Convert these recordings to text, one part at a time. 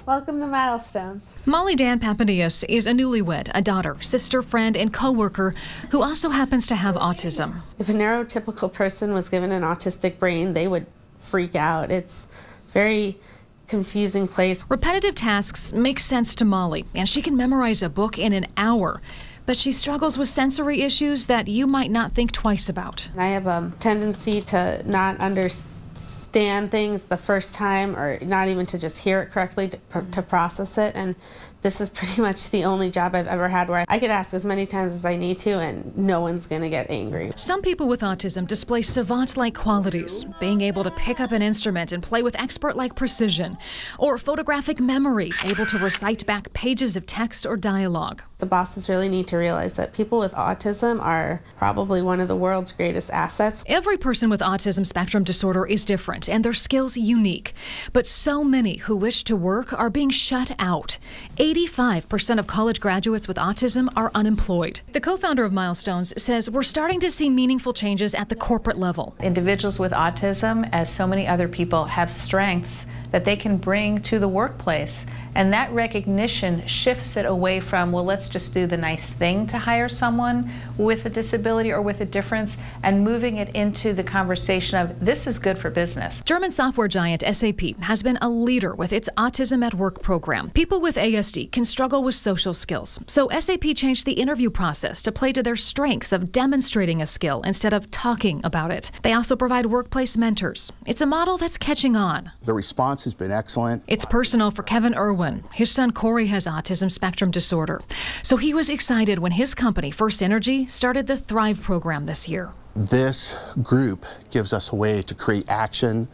Welcome to Milestones. Molly Dan Papadius is a newlywed, a daughter, sister, friend, and co-worker who also happens to have autism. If a neurotypical person was given an autistic brain, they would freak out. It's a very confusing place. Repetitive tasks make sense to Molly, and she can memorize a book in an hour. But she struggles with sensory issues that you might not think twice about. I have a tendency to not understand things the first time, or not even to just hear it correctly, to process it. And this is pretty much the only job I've ever had where I could ask as many times as I need to and no one's going to get angry. Some people with autism display savant-like qualities, being able to pick up an instrument and play with expert-like precision, or photographic memory, able to recite back pages of text or dialogue. The bosses really need to realize that people with autism are probably one of the world's greatest assets. Every person with autism spectrum disorder is different and their skills unique, but so many who wish to work are being shut out. 85% of college graduates with autism are unemployed. The co-founder of Milestones says we're starting to see meaningful changes at the corporate level. Individuals with autism, as so many other people, have strengths that they can bring to the workplace. And that recognition shifts it away from, well, let's just do the nice thing to hire someone with a disability or with a difference, and moving it into the conversation of this is good for business. German software giant SAP has been a leader with its Autism at Work program. People with ASD can struggle with social skills, so SAP changed the interview process to play to their strengths of demonstrating a skill instead of talking about it. They also provide workplace mentors. It's a model that's catching on. The response has been excellent. It's personal for Kevin Irwin. His son Corey has autism spectrum disorder, so he was excited when his company, First Energy, started the Thrive program this year. This group gives us a way to create action,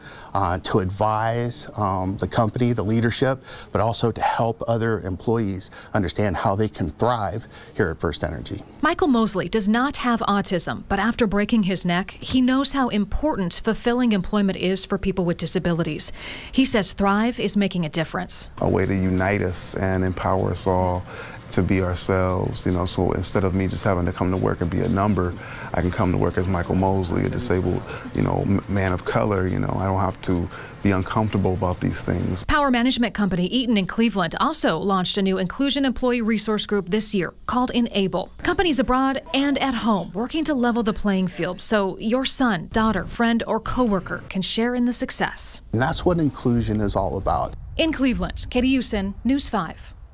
to advise the company, the leadership, but also to help other employees understand how they can thrive here at First Energy. Michael Mosley does not have autism, but after breaking his neck, he knows how important fulfilling employment is for people with disabilities. He says Thrive is making a difference. A way to unite us and empower us all to be ourselves, so instead of me just having to come to work and be a number, I can come to work as Michael Mosley, a disabled, man of color. I don't have to be uncomfortable about these things. Power management company Eaton in Cleveland also launched a new inclusion employee resource group this year called Enable. Companies abroad and at home working to level the playing field so your son, daughter, friend, or coworker can share in the success. And that's what inclusion is all about. In Cleveland, Katie Usin, News 5.